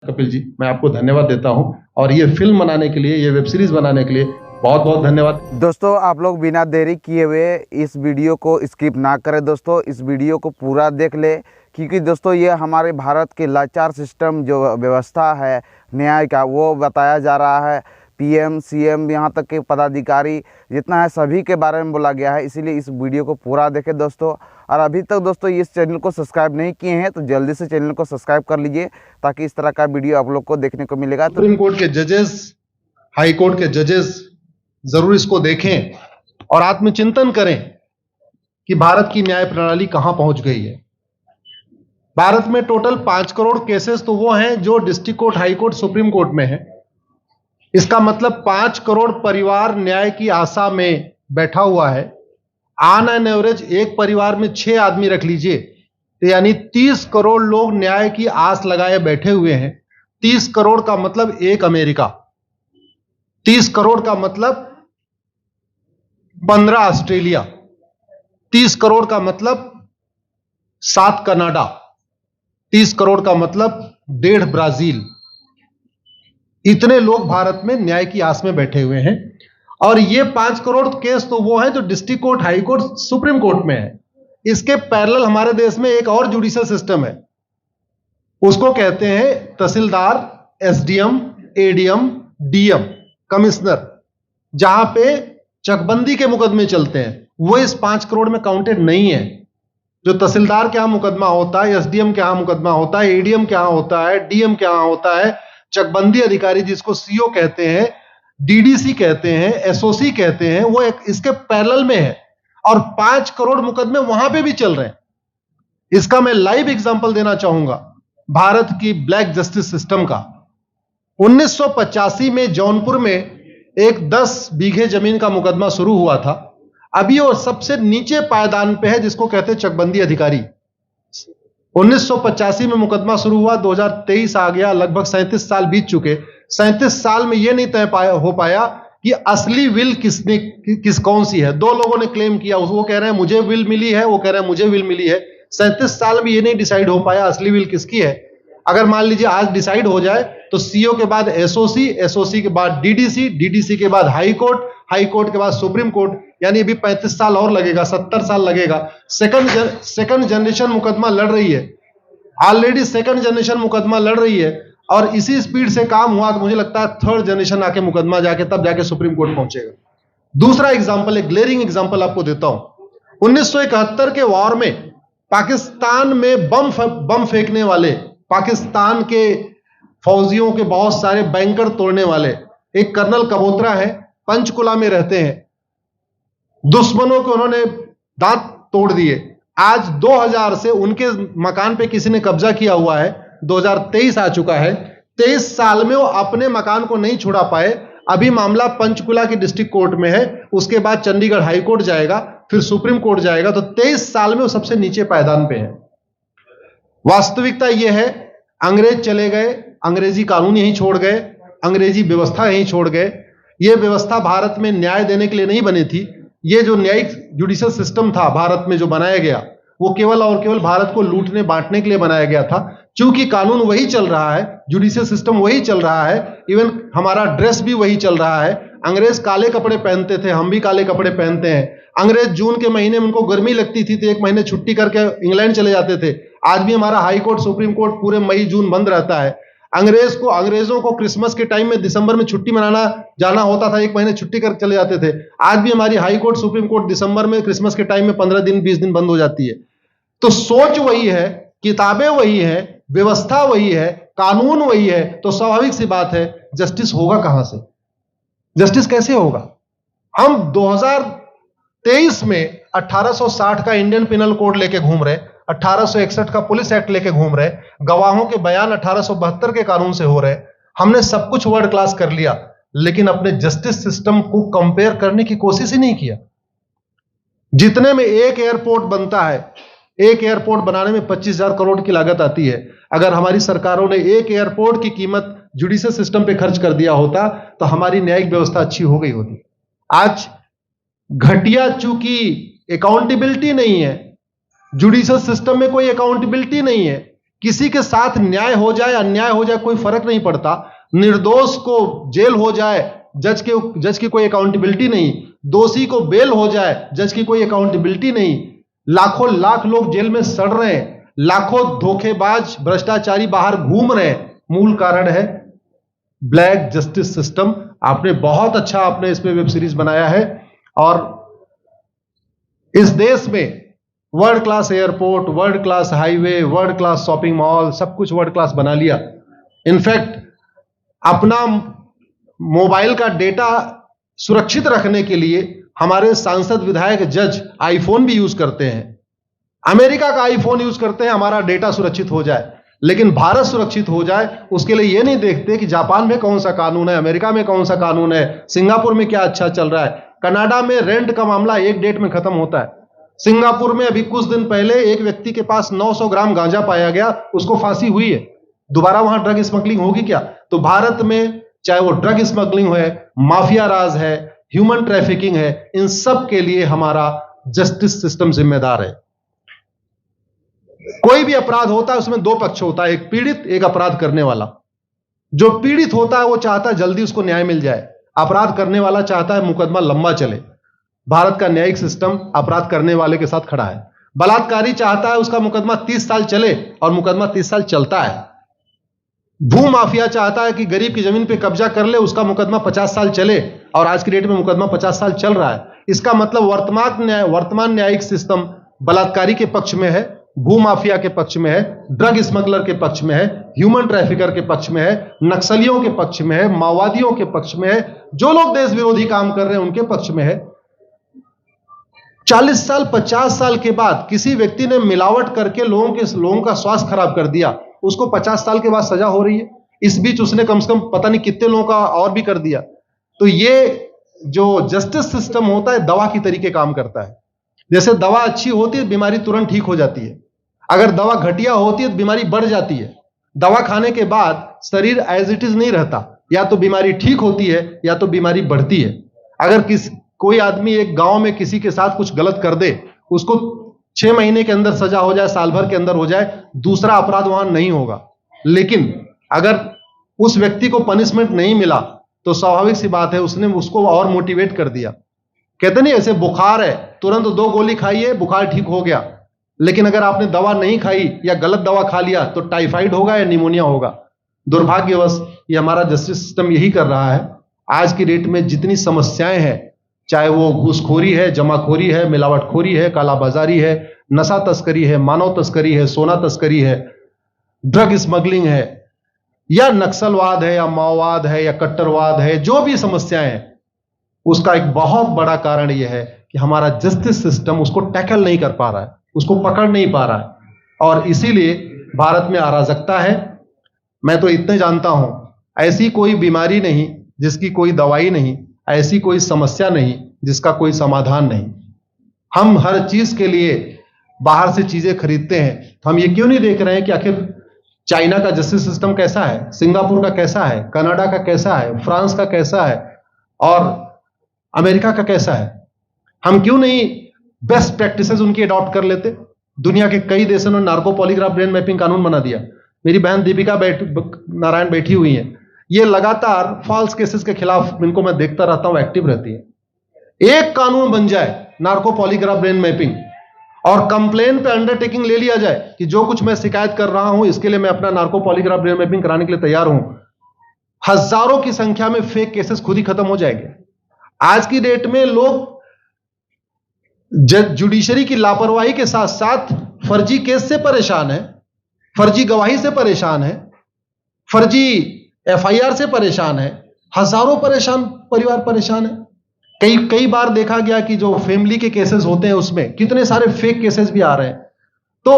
कपिल जी, मैं आपको धन्यवाद देता हूं और ये फिल्म बनाने के लिए, ये वेब सीरीज बनाने के लिए बहुत बहुत धन्यवाद। दोस्तों, आप लोग बिना देरी किए हुए इस वीडियो को स्किप ना करें। दोस्तों, इस वीडियो को पूरा देख ले, क्योंकि दोस्तों ये हमारे भारत के लाचार सिस्टम जो व्यवस्था है न्याय का, वो बताया जा रहा है। पीएम, सीएम, यहाँ तक के पदाधिकारी जितना है सभी के बारे में बोला गया है। इसीलिए इस वीडियो को पूरा देखें दोस्तों। और अभी तक दोस्तों इस चैनल को सब्सक्राइब नहीं किए हैं तो जल्दी से चैनल को सब्सक्राइब कर लीजिए, ताकि इस तरह का वीडियो आप लोग को देखने को मिलेगा। सुप्रीम कोर्ट के जजेस, हाई कोर्ट के जजेस जरूर इसको देखें और आत्मचिंतन करें कि भारत की न्याय प्रणाली कहां पहुंच गई है। भारत में टोटल 5 करोड़ केसेस तो वो हैं जो district court, high court, supreme court में है। इसका मतलब 5 करोड़ परिवार न्याय की आशा में बैठा हुआ है। ऑन एन एवरेज एक परिवार में 6 आदमी रख लीजिए, तो यानी 30 करोड़ लोग न्याय की आस लगाए बैठे हुए हैं। 30 करोड़ का मतलब एक अमेरिका, 30 करोड़ का मतलब 15 ऑस्ट्रेलिया, 30 करोड़ का मतलब 7 कनाडा, 30 करोड़ का मतलब 1.5 ब्राजील। इतने लोग भारत में न्याय की आस में बैठे हुए हैं। और ये 5 करोड़ केस तो वो हैं जो district court, high court, supreme court में है। इसके पैरेलल हमारे देश में एक और जुडिशियल सिस्टम है, उसको कहते हैं तहसीलदार, एसडीएम, एडीएम, डीएम, कमिश्नर, जहां पे चकबंदी के मुकदमे चलते हैं। वो इस 5 करोड़ में काउंटेड नहीं है। जो तहसीलदार के यहां मुकदमा होता है, एसडीएम के यहां मुकदमा होता है, एडीएम के यहां होता है, डीएम के यहां होता है, चकबंदी अधिकारी जिसको सीओ कहते हैं, डीडीसी कहते हैं, एसओसी कहते हैं, वो एक इसके पैरेलल में है। और 5 करोड़ मुकदमे वहां पे भी चल रहे हैं। इसका मैं लाइव एग्जांपल देना चाहूंगा भारत की ब्लैक जस्टिस सिस्टम का। 1985 में जौनपुर में एक 10 बीघे जमीन का मुकदमा शुरू हुआ था। अभी वो सबसे नीचे पायदान पे है, जिसको कहते हैं चकबंदी अधिकारी। 1985 में मुकदमा शुरू हुआ, 2023 आ गया, लगभग 37 साल बीत चुके। 37 साल में यह नहीं तय हो पाया कि असली विल कौन सी है। 2 लोगों ने क्लेम किया, वो कह रहे हैं मुझे विल मिली है, वो कह रहे हैं मुझे विल मिली है। 37 साल में यह नहीं डिसाइड हो पाया असली विल किसकी है। अगर मान लीजिए आज डिसाइड हो जाए तो सीओ के बाद एसओसी, एसओसी के बाद डीडीसी, डीडीसी के बाद हाई कोर्ट, हाई कोर्ट के बाद सुप्रीम कोर्ट, यानी अभी 35 साल और लगेगा, 70 साल लगेगा। सेकंड जनरेशन मुकदमा लड़ रही है, ऑलरेडी सेकंड जनरेशन मुकदमा लड़ रही है। और इसी स्पीड से काम हुआ तो मुझे लगता है थर्ड जनरेशन आके मुकदमा जाके तब जाके सुप्रीम कोर्ट पहुंचेगा। दूसरा एग्जांपल, एक ग्लेरिंग एग्जांपल आपको देता हूं। 1971 के वॉर में पाकिस्तान में बम फेंकने वाले, पाकिस्तान के फौजियों के बहुत सारे बैंकर तोड़ने वाले एक कर्नल कबोत्रा है, पंचकुला में रहते हैं। दुश्मनों को उन्होंने दांत तोड़ दिए। आज 2000 से उनके मकान पे किसी ने कब्जा किया हुआ है। 2023 आ चुका है, 23 साल में वो अपने मकान को नहीं छुड़ा पाए। अभी मामला पंचकुला की डिस्ट्रिक्ट कोर्ट में है, उसके बाद चंडीगढ़ हाई कोर्ट जाएगा, फिर सुप्रीम कोर्ट जाएगा। तो 23 साल में वो सबसे नीचे पायदान पे है। वास्तविकता यह है, अंग्रेज चले गए, अंग्रेजी कानून यहीं छोड़ गए, अंग्रेजी व्यवस्था यहीं छोड़ गए। यह व्यवस्था भारत में न्याय देने के लिए नहीं बनी थी। यह जो न्यायिक जुडिशियल सिस्टम था भारत में जो बनाया गया, वो केवल और केवल भारत को लूटने बांटने के लिए बनाया गया था। क्योंकि कानून वही चल रहा है, जुडिशियल सिस्टम वही चल रहा है, इवन हमारा ड्रेस भी वही चल रहा है। अंग्रेज काले कपड़े पहनते थे, हम भी काले कपड़े पहनते हैं। अंग्रेज जून के महीने में उनको गर्मी लगती थी तो 1 महीने छुट्टी करके इंग्लैंड चले जाते थे। आज भी हमारा हाई कोर्ट, सुप्रीम कोर्ट पूरे मई जून बंद रहता है। अंग्रेजों को क्रिसमस के टाइम में दिसंबर में छुट्टी मनाना जाना होता था, 1 महीने छुट्टी कर चले जाते थे। आज भी हमारी हाई कोर्ट, सुप्रीम कोर्ट दिसंबर में, क्रिसमस के टाइम में 15 दिन 20 दिन बंद हो जाती है। तो सोच वही है, किताबें वही है, व्यवस्था वही है, कानून वही है। तो स्वाभाविक सी बात है, जस्टिस होगा कहां से? जस्टिस कैसे होगा? हम 2023 में 1860 का इंडियन पिनल कोड लेके घूम रहे, 1861 का पुलिस एक्ट लेके घूम रहे, गवाहों के बयान 1872 के कानून से हो रहे। हमने सब कुछ वर्ल्ड क्लास कर लिया, लेकिन अपने जस्टिस सिस्टम को कंपेयर करने की कोशिश ही नहीं किया। जितने में एक एयरपोर्ट बनता है, एक एयरपोर्ट बनाने में 25,000 करोड़ की लागत आती है। अगर हमारी सरकारों ने एक एयरपोर्ट की कीमत जुडिशियल सिस्टम पे खर्च कर दिया होता तो हमारी न्यायिक व्यवस्था अच्छी हो गई होती। आज घटिया, चूंकि अकाउंटेबिलिटी नहीं है, जुडिशियल सिस्टम में कोई अकाउंटेबिलिटी नहीं है किसी के साथ न्याय हो जाए अन्याय हो जाए कोई फर्क नहीं पड़ता, निर्दोष को जेल हो जाए जज की कोई अकाउंटेबिलिटी नहीं, दोषी को बेल हो जाए जज की कोई अकाउंटेबिलिटी नहीं, लाखों लाख लोग जेल में सड़ रहे हैं, लाखों धोखेबाज भ्रष्टाचारी बाहर घूम रहे हैं, मूल कारण है ब्लैक जस्टिस सिस्टम। आपने बहुत अच्छा आपने इस पे वेब सीरीज बनाया है और इस देश में world class airport, world class highway, world class shopping mall, सब कुछ वर्ल्ड क्लास बना लिया। इनफैक्ट अपना मोबाइल का डेटा सुरक्षित रखने के लिए हमारे सांसद विधायक जज आईफोन भी यूज करते हैं, अमेरिका का आईफोन यूज करते हैं हमारा डेटा सुरक्षित हो जाए। लेकिन भारत सुरक्षित हो जाए उसके लिए यह नहीं देखते कि जापान में कौन सा कानून है, अमेरिका में कौन सा कानून है, सिंगापुर में क्या अच्छा चल रहा है। कनाडा में रेंट का मामला एक डेट में खत्म होता है। सिंगापुर में अभी कुछ दिन पहले एक व्यक्ति के पास 900 ग्राम गांजा पाया गया, उसको फांसी हुई है। दोबारा वहां ड्रग स्मगलिंग होगी क्या? तो भारत में चाहे वो ड्रग स्मगलिंग है, माफिया राज है, ह्यूमन ट्रैफिकिंग है, इन सब के लिए हमारा जस्टिस सिस्टम जिम्मेदार है। कोई भी अपराध होता है उसमें दो पक्ष होता है, एक पीड़ित एक अपराध करने वाला। जो पीड़ित होता है वो चाहता है जल्दी उसको न्याय मिल जाए, अपराध करने वाला चाहता है मुकदमा लंबा चले। भारत का न्यायिक सिस्टम अपराध करने वाले के साथ खड़ा है। बलात्कारी चाहता है उसका मुकदमा 30 साल चले और मुकदमा 30 साल चलता है। भू माफिया चाहता है कि गरीब की जमीन पे कब्जा कर ले, उसका मुकदमा 50 साल चले और आज की डेट में मुकदमा 50 साल चल रहा है। इसका मतलब वर्तमान न्यायिक सिस्टम बलात्कारी के पक्ष में है, भू माफिया के पक्ष में है, ड्रग स्मगलर के पक्ष में है, ह्यूमन ट्रैफिकर के पक्ष में है, नक्सलियों के पक्ष में है, माओवादियों के पक्ष में है, जो लोग देश विरोधी काम कर रहे हैं उनके पक्ष में है। 40 साल 50 साल के बाद किसी व्यक्ति ने मिलावट करके लोगों का स्वास्थ्य खराब कर दिया, उसको 50 साल के बाद सजा हो रही है। इस बीच उसने कम से कम पता नहीं कितने लोगों का और भी कर दिया। तो ये जो जस्टिस सिस्टम होता है दवा की तरीके काम करता है। जैसे दवा अच्छी होती है बीमारी तुरंत ठीक हो जाती है, अगर दवा घटिया होती है तो बीमारी बढ़ जाती है। दवा खाने के बाद शरीर एज इट इज नहीं रहता, या तो बीमारी ठीक होती है या तो बीमारी बढ़ती है। अगर कोई आदमी एक गांव में किसी के साथ कुछ गलत कर दे, उसको 6 महीने के अंदर सजा हो जाए, साल भर के अंदर हो जाए, दूसरा अपराध वहां नहीं होगा। लेकिन अगर उस व्यक्ति को पनिशमेंट नहीं मिला तो स्वाभाविक सी बात है उसने उसको और मोटिवेट कर दिया। कहते नहीं ऐसे बुखार है तुरंत 2 गोली खाइए बुखार ठीक हो गया, लेकिन अगर आपने दवा नहीं खाई या गलत दवा खा लिया तो टाइफाइड होगा या निमोनिया होगा। दुर्भाग्यवश ये हमारा जस्टिस सिस्टम यही कर रहा है। आज की डेट में जितनी समस्याएं हैं, चाहे वो घूसखोरी है, जमाखोरी है, मिलावटखोरी है, कालाबाजारी है, नशा तस्करी है, मानव तस्करी है, सोना तस्करी है, ड्रग स्मगलिंग है, या नक्सलवाद है, या माओवाद है, या कट्टरवाद है, जो भी समस्याएं हैं, उसका एक बहुत बड़ा कारण यह है कि हमारा जस्टिस सिस्टम उसको टैकल नहीं कर पा रहा है, उसको पकड़ नहीं पा रहा है। और इसीलिए भारत में अराजकता है। मैं तो इतने जानता हूं, ऐसी कोई बीमारी नहीं जिसकी कोई दवाई नहीं, ऐसी कोई समस्या नहीं जिसका कोई समाधान नहीं। हम हर चीज के लिए बाहर से चीजें खरीदते हैं, तो हम ये क्यों नहीं देख रहे हैं कि आखिर चाइना का जस्टिस सिस्टम कैसा है, सिंगापुर का कैसा है, कनाडा का कैसा है, फ्रांस का कैसा है और अमेरिका का कैसा है। हम क्यों नहीं बेस्ट प्रैक्टिसेस उनकी अडॉप्ट कर लेते। दुनिया के कई देशों ने नार्को पॉलीग्राफ ब्रेन मैपिंग कानून बना दिया। मेरी बहन दीपिका नारायण बैठी हुई है, ये लगातार फॉल्स केसेस के खिलाफ, इनको मैं देखता रहता हूं, एक्टिव रहती है। एक कानून बन जाए नार्को पॉलीग्राफ ब्रेन मैपिंग और कंप्लेन पे अंडरटेकिंग ले लिया जाए कि जो कुछ मैं शिकायत कर रहा हूं इसके लिए मैं अपना नार्को पॉलीग्राफ ब्रेन मैपिंग कराने के लिए तैयार हूं, हजारों की संख्या में फेक केसेस खुद ही खत्म हो जाएंगे। आज की डेट में लोग जुडिशरी की लापरवाही के साथ साथ फर्जी केस से परेशान है, फर्जी गवाही से परेशान है, फर्जी एफआईआर से परेशान है, हजारों परिवार परेशान है। कई बार देखा गया कि जो फैमिली के केसेस होते हैं उसमें कितने सारे फेक केसेस भी आ रहे हैं। तो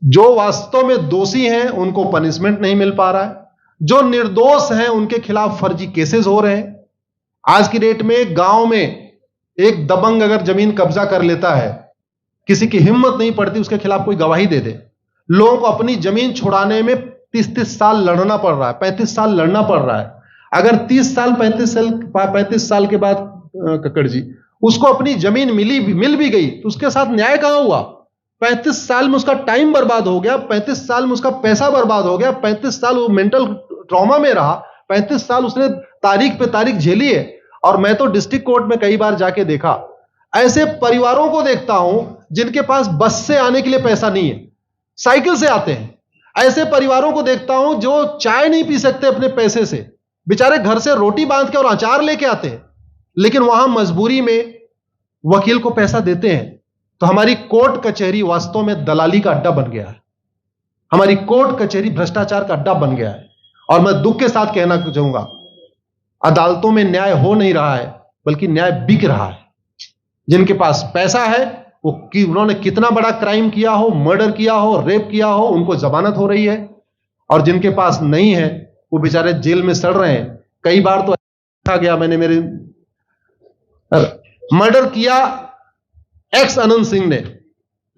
जो वास्तव में दोषी हैं उनको पनिशमेंट नहीं मिल पा रहा है, जो निर्दोष हैं उनके खिलाफ फर्जी केसेस हो रहे हैं। आज की डेट में गांव में एक दबंग अगर जमीन कब्जा कर लेता है, किसी की हिम्मत नहीं पड़ती उसके खिलाफ कोई गवाही दे दे। लोगों को अपनी जमीन छुड़ाने में 30-30 साल लड़ना पड़ रहा है, 35 साल लड़ना पड़ रहा है। अगर 30 साल 35 साल के बाद कक्कड़ जी उसको अपनी जमीन मिल भी गई तो उसके साथ न्याय कहां हुआ? 35 साल में उसका टाइम बर्बाद हो गया, 35 साल में उसका पैसा बर्बाद हो गया, 35 साल वो मेंटल ट्रॉमा में रहा, 35 साल उसने तारीख पे तारीख झेली है। और मैं तो डिस्ट्रिक्ट कोर्ट में कई बार जाके देखा, ऐसे परिवारों को देखता हूं जिनके पास बस से आने के लिए पैसा नहीं है, साइकिल से आते हैं। ऐसे परिवारों को देखता हूं जो चाय नहीं पी सकते अपने पैसे से, बेचारे घर से रोटी बांध के और अचार लेके आते हैं, लेकिन वहां मजबूरी में वकील को पैसा देते हैं। तो हमारी कोर्ट कचहरी वास्तव में दलाली का अड्डा बन गया है, हमारी कोर्ट कचहरी भ्रष्टाचार का अड्डा बन गया है। और मैं दुख के साथ कहना चाहूंगा, अदालतों में न्याय हो नहीं रहा है, बल्कि न्याय बिक रहा है। जिनके पास पैसा है, वो उन्होंने कितना बड़ा क्राइम किया हो, मर्डर किया हो, रेप किया हो, उनको जमानत हो रही है। और जिनके पास नहीं है, वो बेचारे जेल में सड़ रहे हैं। कई बार तो देखा गया, मैंने मेरे मर्डर किया एक्स अनंत सिंह ने,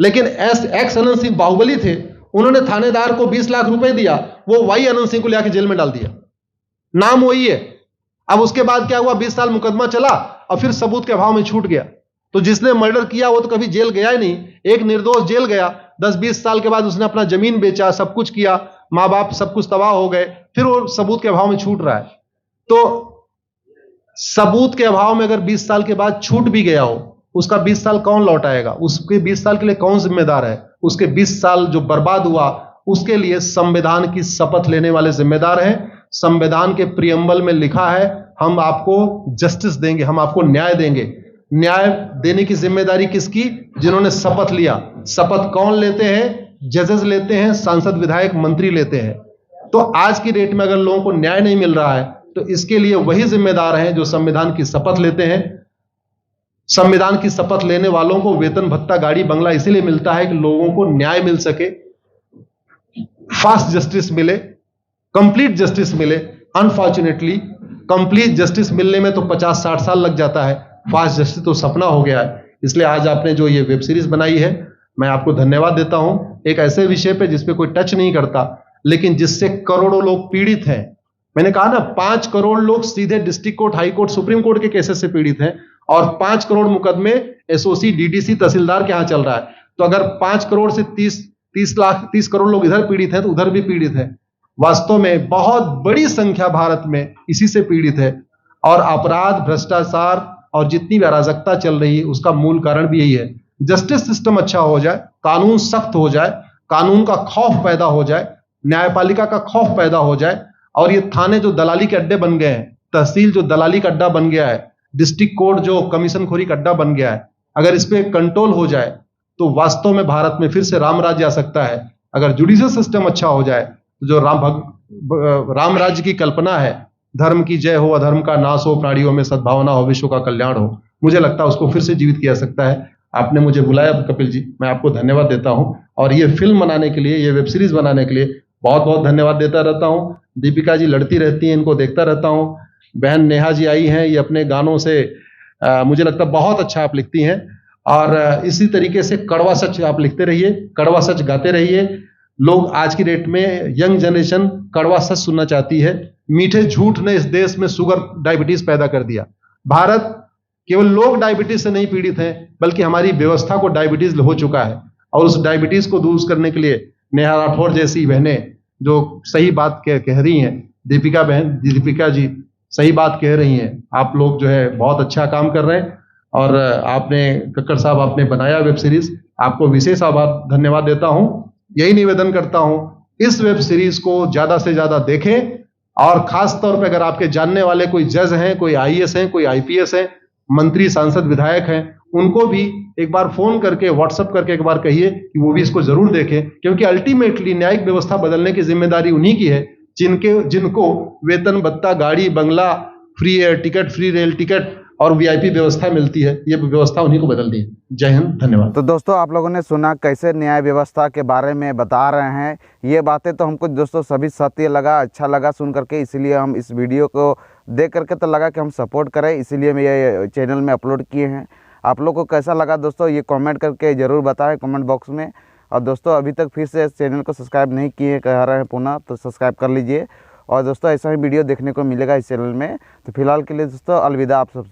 लेकिन एक्स अनंत सिंह बाहुबली थे, उन्होंने थानेदार को 20 लाख रुपए दिया, वो वाई अनंत सिंह को लेकर जेल में डाल दिया, नाम वही है। अब उसके बाद क्या हुआ, 20 साल मुकदमा चला और फिर सबूत के अभाव में छूट गया। तो जिसने मर्डर किया वो तो कभी जेल गया ही नहीं, एक निर्दोष जेल गया, 10-20 साल के बाद उसने अपना जमीन बेचा, सब कुछ किया, मां बाप सब कुछ तबाह हो गए, फिर वो सबूत के अभाव में छूट रहा है। तो सबूत के अभाव में अगर 20 साल के बाद छूट भी गया हो, उसका 20 साल कौन लौटाएगा? उसके 20 साल के लिए कौन जिम्मेदार है? उसके 20 साल जो बर्बाद हुआ, उसके लिए संविधान की शपथ लेने वाले जिम्मेदार हैं। संविधान के प्रियम्बल में लिखा है, हम आपको जस्टिस देंगे, हम आपको न्याय देंगे। न्याय देने की जिम्मेदारी किसकी? जिन्होंने शपथ लिया। शपथ कौन लेते हैं? जजेस लेते हैं, सांसद, विधायक, मंत्री लेते हैं। तो आज की डेट में अगर लोगों को न्याय नहीं मिल रहा है, तो इसके लिए वही जिम्मेदार हैं जो संविधान की शपथ लेते हैं। संविधान की शपथ लेने वालों को वेतन, भत्ता, गाड़ी, बंगला इसीलिए मिलता है कि लोगों को न्याय मिल सके, फास्ट जस्टिस मिले, कंप्लीट जस्टिस मिले। अनफॉर्चुनेटली कंप्लीट जस्टिस मिलने में तो 50-60 साल लग जाता है, फास्ट जस्टिस तो सपना हो गया है। इसलिए आज आपने जो ये वेब सीरीज बनाई है, मैं आपको धन्यवाद देता हूं। एक ऐसे विषय पे जिस पे कोई टच नहीं करता, लेकिन जिससे करोड़ों लोग पीड़ित हैं। मैंने कहा ना, 5 करोड़ लोग सीधे district court, high court, supreme court के केसेस से पीड़ित हैं, और 5 करोड़ मुकदमे एसओसी, डीडीसी, तहसीलदार के यहां चल रहा है। तो अगर 5 करोड़ से 30 करोड़ लोग इधर पीड़ित हैं, तो उधर भी पीड़ित है। वास्तव में बहुत बड़ी संख्या भारत में इसी से पीड़ित है। और अपराध, भ्रष्टाचार और जितनी भी अराजकता चल रही है, उसका मूल कारण भी यही है। जस्टिस सिस्टम अच्छा हो जाए, कानून सख्त हो जाए, कानून का खौफ पैदा हो जाए, न्यायपालिका का खौफ पैदा हो जाए, और ये थाने जो दलाली के अड्डे बन गए हैं, तहसील जो दलाली का अड्डा बन गया है, डिस्ट्रिक्ट कोर्ट जो कमीशन खोरी का अड्डा बन गया है, अगर इस पे कंट्रोल हो जाए, तो वास्तव में भारत में फिर से राम राज्य आ सकता है। अगर जुडिशियल सिस्टम अच्छा हो जाए, तो जो राम राज्य की कल्पना है, धर्म की जय हो, अधर्म का नाश हो, प्राणियों में सद्भावना हो, विश्व का कल्याण हो, मुझे लगता है उसको फिर से जीवित किया जा सकता है। आपने मुझे बुलाया कपिल जी, मैं आपको धन्यवाद देता हूं। और ये फिल्म बनाने के लिए, ये वेब सीरीज बनाने के लिए बहुत बहुत धन्यवाद देता रहता हूं। दीपिका जी लड़ती रहती हैं, इनको देखता रहता हूं। बहन नेहा जी आई हैं, ये अपने गानों से मुझे लगता है बहुत अच्छा आप लिखती हैं। और इसी तरीके से कड़वा सच आप लिखते रहिए, कड़वा सच गाते रहिए। लोग आज की डेट में, यंग जनरेशन कड़वा सच सुनना चाहती है। मीठे झूठ ने इस देश में शुगर, डायबिटीज पैदा कर दिया। भारत केवल लोग डायबिटीज से नहीं पीड़ित हैं, बल्कि हमारी व्यवस्था को डायबिटीज हो चुका है। और उस डायबिटीज को दूर करने के लिए नेहा राठौर जैसी बहनें जो सही बात कह रही हैं, दीपिका जी सही बात कह रही हैं। आप लोग जो है बहुत अच्छा काम कर रहे हैं। और आपने, कक्कड़ साहब, आपने बनाया वेब सीरीज, आपको विशेष आभार, धन्यवाद देता हूं। यही निवेदन करता हूं, इस वेब सीरीज को ज्यादा से ज्यादा देखें। और खास तौर पे अगर आपके जानने वाले कोई जज हैं, कोई आईएएस हैं, कोई आईपीएस हैं, मंत्री, सांसद, विधायक हैं, उनको भी एक बार फोन करके, व्हाट्सएप करके एक बार कहिए कि वो भी इसको जरूर देखें। क्योंकि अल्टीमेटली न्यायिक व्यवस्था बदलने की जिम्मेदारी उन्हीं की है जिनको वेतन, भत्ता, गाड़ी, बंगला, free air ticket, free rail ticket और वीआईपी व्यवस्था मिलती है। ये व्यवस्था उन्हीं को बदलनी है। जय हिंद, धन्यवाद। तो दोस्तों, आप लोगों ने सुना कैसे न्याय व्यवस्था के बारे में बता रहे हैं। ये बातें तो हमको दोस्तों सभी सत्य लगा, अच्छा लगा सुन करके, इसीलिए हम इस वीडियो को देख करके तो लगा कि हम सपोर्ट करें, इसीलिए हम ये चैनल में अपलोड किए हैं। आप लोग को कैसा लगा दोस्तों, ये कमेंट करके ज़रूर बताएं कमेंट बॉक्स में। और दोस्तों, अभी तक फिर से इस चैनल को सब्सक्राइब नहीं किए कह रहे हैं पुनः, तो सब्सक्राइब कर लीजिए। और दोस्तों, ऐसा ही वीडियो देखने को मिलेगा इस चैनल में। तो फिलहाल के लिए दोस्तों अलविदा आप सब।